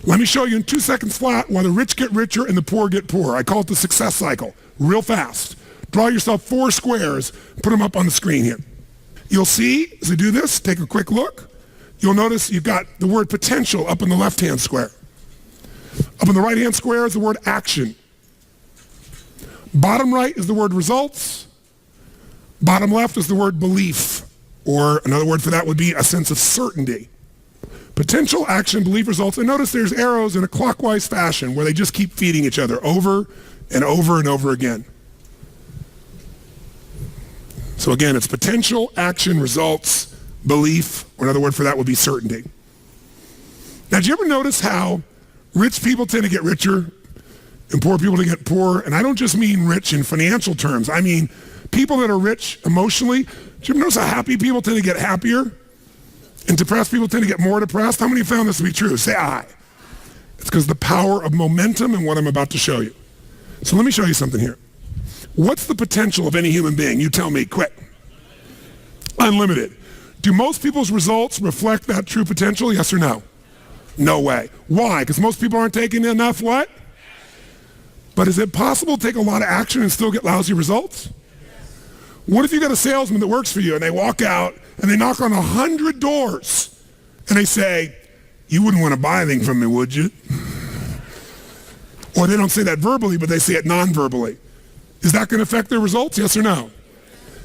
Let me show you in 2 seconds flat why the rich get richer and the poor get poorer. I call it the success cycle, real fast. Draw yourself 4 squares, put them up on the screen here. You'll see, as I do this, take a quick look, you'll notice you've got the word potential up in the left-hand square. Up in the right-hand square is the word action. Bottom right is the word results. Bottom left is the word belief, or another word for that would be a sense of certainty. Potential, action, belief, results. And notice there's arrows in a clockwise fashion where they just keep feeding each other over and over and over again. So again, it's potential, action, results, belief, or another word for that would be certainty. Now, do you ever notice how rich people tend to get richer and poor people to get poorer? And I don't just mean rich in financial terms. I mean people that are rich emotionally. Do you ever notice how happy people tend to get happier? And depressed people tend to get more depressed? How many have found this to be true? Say aye. It's because the power of momentum and what I'm about to show you. So let me show you something here. What's the potential of any human being? You tell me, quick. Unlimited. Do most people's results reflect that true potential? Yes or no? No way. Why? Because most people aren't taking enough what? But is it possible to take a lot of action and still get lousy results? What if you got a salesman that works for you and they walk out and they knock on 100 doors and they say, you wouldn't want to buy anything from me, would you? Or they don't say that verbally, but they say it non-verbally. Is that going to affect their results? Yes or no?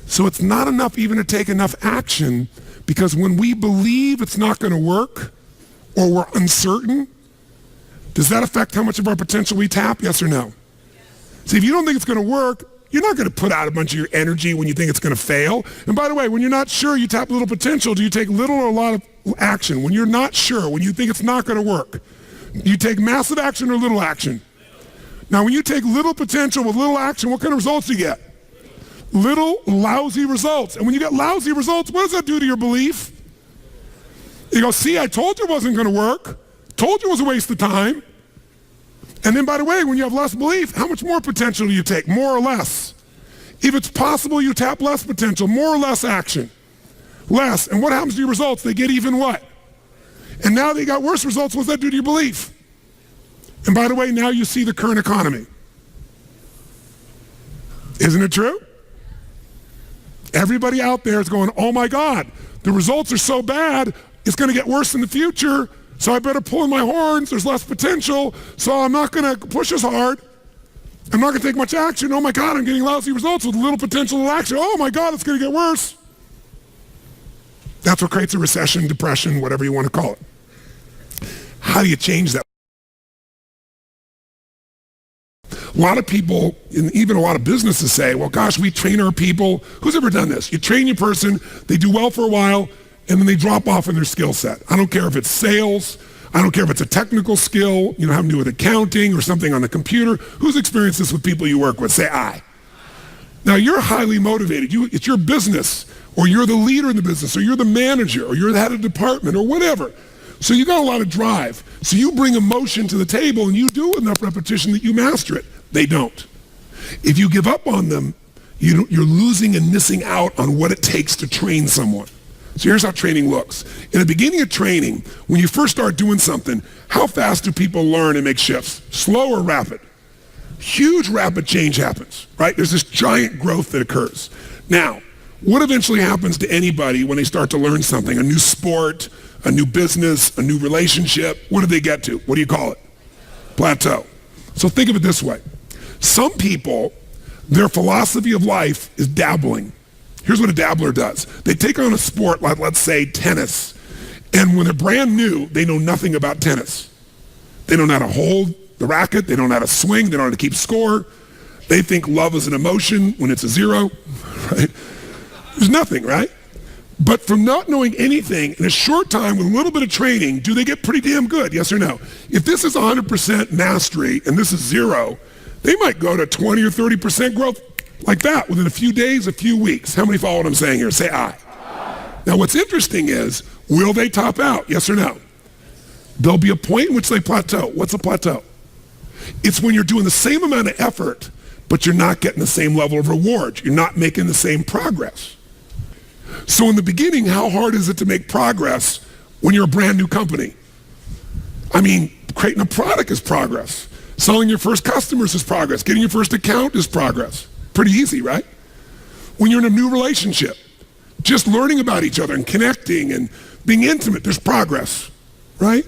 So it's not enough even to take enough action, because when we believe it's not going to work or we're uncertain, does that affect how much of our potential we tap? Yes or no? See, if you don't think it's going to work, you're not going to put out a bunch of your energy when you think it's going to fail. And by the way, when you're not sure, you tap little potential. Do you take little or a lot of action? When you're not sure, when you think it's not going to work, do you take massive action or little action? Now, when you take little potential with little action, what kind of results do you get? Little lousy results. And when you get lousy results, what does that do to your belief? You go, see, I told you it wasn't going to work. Told you it was a waste of time. And then, by the way, when you have less belief, how much more potential do you take? More or less? If it's possible, you tap less potential, more or less action. Less. And what happens to your results? They get even what? And now they got worse results. What's that do to your belief? And by the way, now you see the current economy. Isn't it true? Everybody out there is going, oh my God, the results are so bad, it's going to get worse in the future. So I better pull in my horns, there's less potential, so I'm not going to push as hard. I'm not going to take much action. Oh my God, I'm getting lousy results with little potential action. Oh my God, it's going to get worse. That's what creates a recession, depression, whatever you want to call it. How do you change that? A lot of people, and even a lot of businesses say, well, gosh, we train our people. Who's ever done this? You train your person, they do well for a while, and then they drop off in their skill set. I don't care if it's sales, I don't care if it's a technical skill, having to do with accounting or something on the computer. Who's experienced this with people you work with? Say aye. Now, you're highly motivated. It's your business, or you're the leader in the business, or you're the manager, or you're the head of department, or whatever. So you got a lot of drive. So you bring emotion to the table, and you do enough repetition that you master it. They don't. If you give up on them, you're losing and missing out on what it takes to train someone. So here's how training looks. In the beginning of training, when you first start doing something, how fast do people learn and make shifts? Slow or rapid? Huge rapid change happens, right? There's this giant growth that occurs. Now, what eventually happens to anybody when they start to learn something? A new sport, a new business, a new relationship. What do they get to? What do you call it? Plateau. So think of it this way. Some people, their philosophy of life is dabbling. Here's what a dabbler does. They take on a sport like, let's say, tennis. And when they're brand new, they know nothing about tennis. They don't know how to hold the racket. They don't know how to swing. They don't know how to keep score. They think love is an emotion when it's a zero, right? There's nothing, right? But from not knowing anything, in a short time with a little bit of training, do they get pretty damn good? Yes or no? If this is 100% mastery and this is zero, they might go to 20 or 30% growth like that within a few days, a few weeks. How many follow what I'm saying here? Say aye. Now what's interesting is, will they top out? Yes or no? There'll be a point in which they plateau. What's a plateau? It's when you're doing the same amount of effort, but you're not getting the same level of reward. You're not making the same progress. So in the beginning, how hard is it to make progress when you're a brand new company? I mean, Creating a product is progress. Selling your first customers is progress. Getting your first account is progress. Pretty easy, right? When you're in a new relationship, just learning about each other and connecting and being intimate, there's progress, right?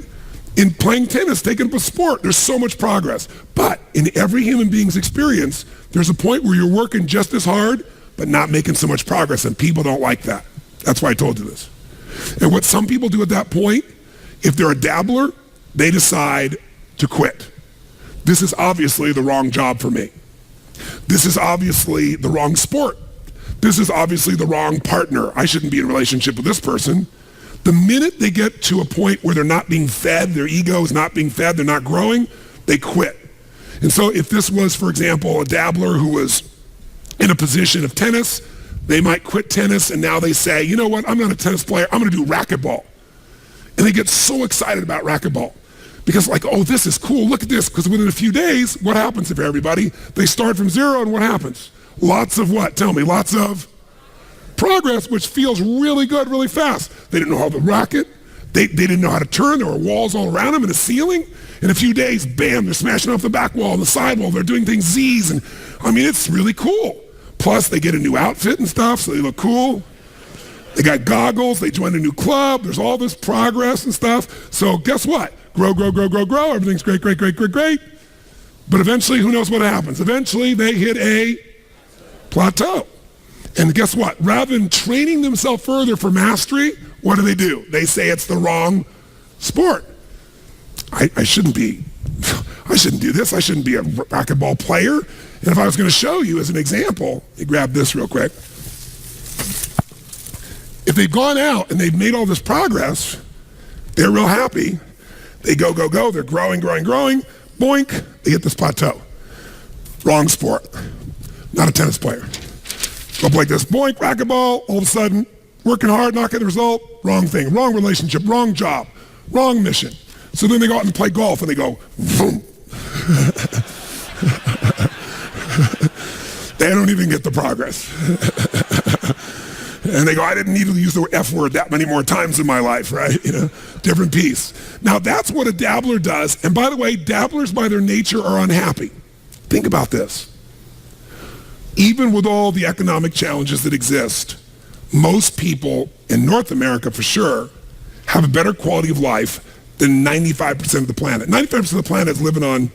In playing tennis, taking up a sport, there's so much progress. But in every human being's experience, there's a point where you're working just as hard, but not making so much progress, and people don't like that. That's why I told you this. And what some people do at that point, if they're a dabbler, they decide to quit. This is obviously the wrong job for me. This is obviously the wrong sport. This is obviously the wrong partner. I shouldn't be in a relationship with this person. The minute they get to a point where they're not being fed, their ego is not being fed, they're not growing, they quit. And so if this was, for example, a dabbler who was in a position of tennis, they might quit tennis and now they say, you know what, I'm not a tennis player, I'm gonna do racquetball. And they get so excited about racquetball because like, oh, this is cool, look at this, because within a few days, what happens if everybody, they start from zero and what happens? Lots of what? Tell me, lots of progress, which feels really good, really fast. They didn't know how to racket. They didn't know how to turn. There were walls all around them and a ceiling. In a few days, bam, they're smashing off the back wall and the side wall. They're doing things Z's. And I mean, it's really cool. Plus, they get a new outfit and stuff, so they look cool. They got goggles. They join a new club. There's all this progress and stuff. So guess what? Grow, grow, grow, grow, grow. Everything's great, great, great, great, great. But eventually, who knows what happens? Eventually, they hit a plateau. And guess what? Rather than training themselves further for mastery, what do? They say it's the wrong sport. I shouldn't do this. I shouldn't be a racquetball player. And if I was going to show you as an example, you grab this real quick. If they've gone out and they've made all this progress, they're real happy. They go, go, go. They're growing, growing, growing. Boink, they hit this plateau. Wrong sport. Not a tennis player. Go up like this, boink, racquetball, all of a sudden, working hard, not getting the result, wrong thing, wrong relationship, wrong job, wrong mission. So then they go out and play golf and they go, boom. They don't even get the progress. And they go, I didn't need to use the F word that many more times in my life, right? You know, different piece. Now that's what a dabbler does. And by the way, dabblers by their nature are unhappy. Think about this. Even with all the economic challenges that exist, most people in North America for sure have a better quality of life than 95% of the planet. 95% of the planet is living on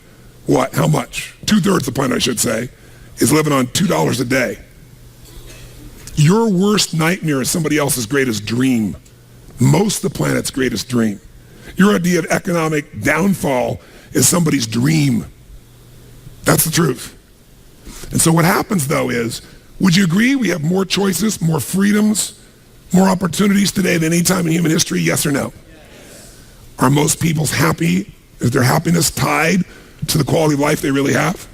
what? How much? 2/3 of the planet, I should say, is living on $2 a day. Your worst nightmare is somebody else's greatest dream. Most of the planet's greatest dream. Your idea of economic downfall is somebody's dream. That's the truth. And so what happens, though, is, would you agree we have more choices, more freedoms, more opportunities today than any time in human history, yes or no? Yes. Are most people's happy? Is their happiness tied to the quality of life they really have?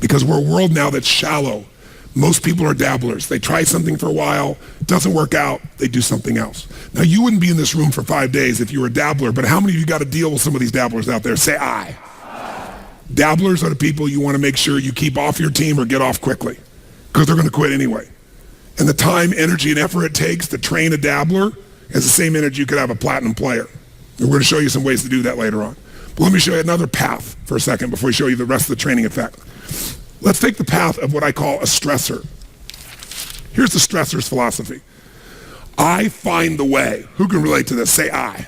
Because we're a world now that's shallow. Most people are dabblers. They try something for a while, it doesn't work out, they do something else. Now, you wouldn't be in this room for 5 days if you were a dabbler, but how many of you got to deal with some of these dabblers out there? Say aye. Dabblers are the people you want to make sure you keep off your team or get off quickly because they're going to quit anyway. And the time, energy, and effort it takes to train a dabbler is the same energy you could have a platinum player. And we're going to show you some ways to do that later on. But let me show you another path for a second before we show you the rest of the training effect. Let's take the path of what I call a stressor. Here's the stressor's philosophy. I find the way. Who can relate to this? Say I.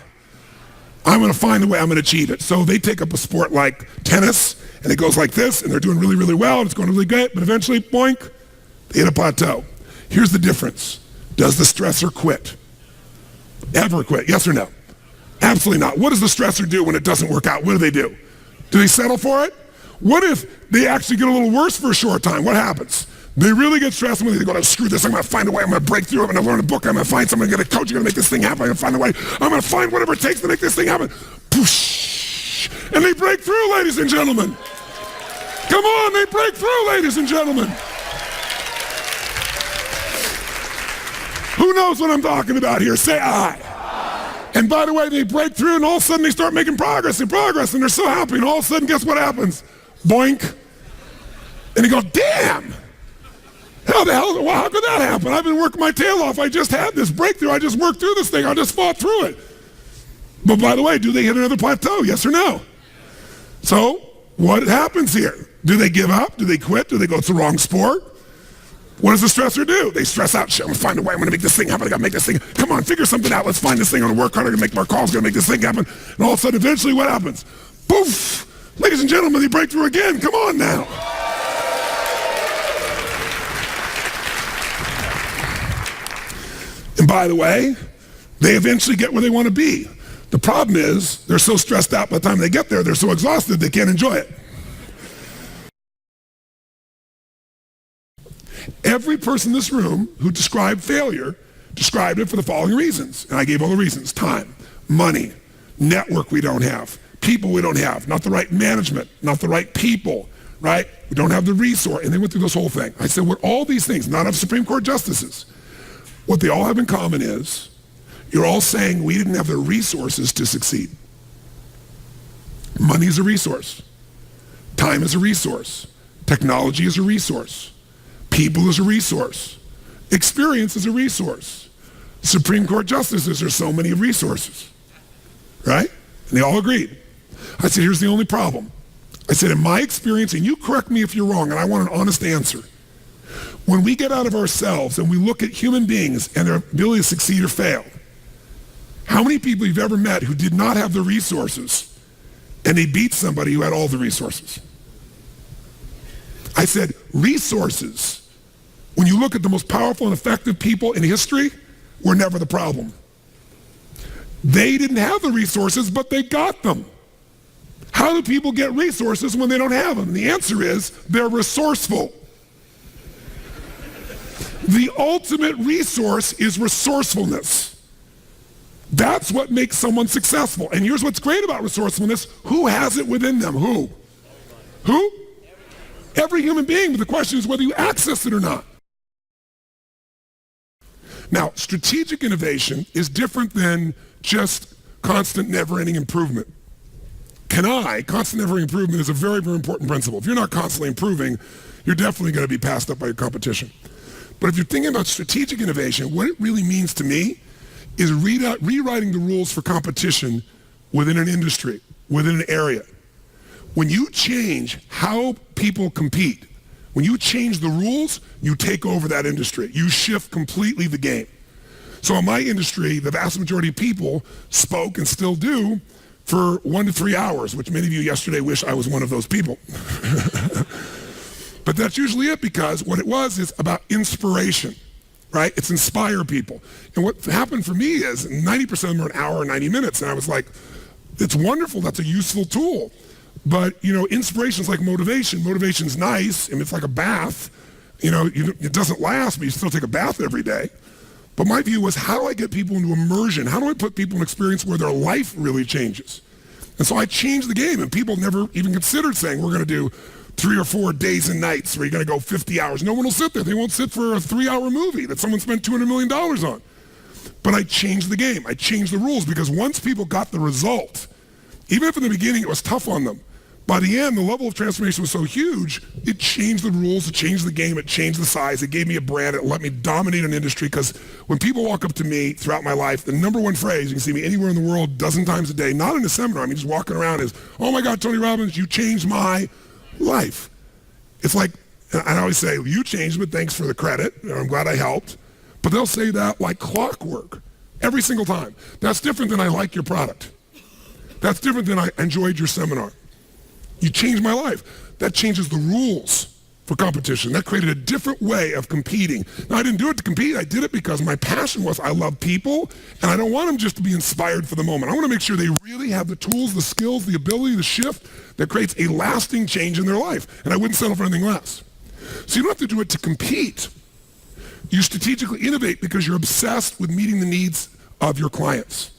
I'm going to find a way, I'm going to achieve it. So they take up a sport like tennis, and it goes like this, and they're doing really, really well, and it's going really good, but eventually, boink, they hit a plateau. Here's the difference. Does the stressor quit? Ever quit? Yes or no? Absolutely not. What does the stressor do when it doesn't work out? What do? Do they settle for it? What if they actually get a little worse for a short time? What happens? They really get stressed and they go, screw this, I'm going to find a way, I'm going to break through, I'm going to learn a book, I'm going to find someone, I'm going to get a coach, I'm going to make this thing happen, I'm going to find a way, I'm going to find whatever it takes to make this thing happen. Poosh! And they break through, ladies and gentlemen. Come on, they break through, ladies and gentlemen. Who knows what I'm talking about here? Say I. And by the way, they break through and all of a sudden they start making progress and they're so happy, and all of a sudden, guess what happens? Boink. And you go, damn. How could that happen? I've been working my tail off. I just had this breakthrough. I just worked through this thing. I just fought through it. But by the way, do they hit another plateau? Yes or no? So what happens here? Do they give up? Do they quit? Do they go, it's the wrong sport? What does the stressor do? They stress out. Shit, I'm gonna find a way. I'm gonna make this thing happen. I gotta make this thing. Come on, figure something out. Let's find this thing. I'm gonna work hard. I'm gonna make more calls. I'm gonna make this thing happen. And all of a sudden, eventually, what happens? Poof! Ladies and gentlemen, the breakthrough again. Come on now. And by the way, they eventually get where they want to be. The problem is they're so stressed out by the time they get there, they're so exhausted they can't enjoy it. Every person in this room who described failure described it for the following reasons. And I gave all the reasons: time, money, network we don't have, people we don't have, not the right management, not the right people, right? We don't have the resource. And they went through this whole thing. I said, what all these things, not of Supreme Court justices, what they all have in common is you're all saying we didn't have the resources to succeed. Money is a resource. Time is a resource. Technology is a resource. People is a resource. Experience is a resource. Supreme Court justices are so many resources, right? And they all agreed. I said, here's the only problem. I said, in my experience, and you correct me if you're wrong, and I want an honest answer. When we get out of ourselves and we look at human beings and their ability to succeed or fail, how many people you've ever met who did not have the resources and they beat somebody who had all the resources? I said, resources, when you look at the most powerful and effective people in history, were never the problem. They didn't have the resources, but they got them. How do people get resources when they don't have them? The answer is they're resourceful. The ultimate resource is resourcefulness. That's what makes someone successful. And here's what's great about resourcefulness. Who has it within them? Who? Who? Every human being, but the question is whether you access it or not. Now, strategic innovation is different than just constant, never-ending improvement. Constant, never-ending improvement is a very, very important principle. If you're not constantly improving, you're definitely going to be passed up by your competition. But if you're thinking about strategic innovation, what it really means to me is rewriting the rules for competition within an industry, within an area. When you change how people compete, when you change the rules, you take over that industry. You shift completely the game. So in my industry, the vast majority of people spoke and still do for 1 to 3 hours, which many of you yesterday wish I was one of those people. But that's usually it, because what it was is about inspiration, right? It's inspire people. And what happened for me is 90% of them are an hour or 90 minutes. And I was like, it's wonderful. That's a useful tool. But, inspiration is like motivation. Motivation's nice, and it's like a bath. It doesn't last, but you still take a bath every day. But my view was, how do I get people into immersion? How do I put people in an experience where their life really changes? And so I changed the game, and people never even considered saying, we're going to do 3 or 4 days and nights where you're going to go 50 hours. No one will sit there. They won't sit for a 3-hour movie that someone spent $200 million on. But I changed the game. I changed the rules, because once people got the result, even if in the beginning it was tough on them, by the end, the level of transformation was so huge, it changed the rules, it changed the game, it changed the size, it gave me a brand, it let me dominate an industry. Because when people walk up to me throughout my life, the number one phrase, you can see me anywhere in the world, a dozen times a day, not in a seminar, I mean just walking around, is, oh my God, Tony Robbins, you changed my life. It's like, I always say, you changed, but thanks for the credit, I'm glad I helped. But they'll say that like clockwork, every single time. That's different than I like your product. That's different than I enjoyed your seminar. You changed my life. That changes the rules for competition. That created a different way of competing. Now, I didn't do it to compete. I did it because my passion was I love people, and I don't want them just to be inspired for the moment. I want to make sure they really have the tools, the skills, the ability, the shift that creates a lasting change in their life. And I wouldn't settle for anything less. So you don't have to do it to compete. You strategically innovate because you're obsessed with meeting the needs of your clients.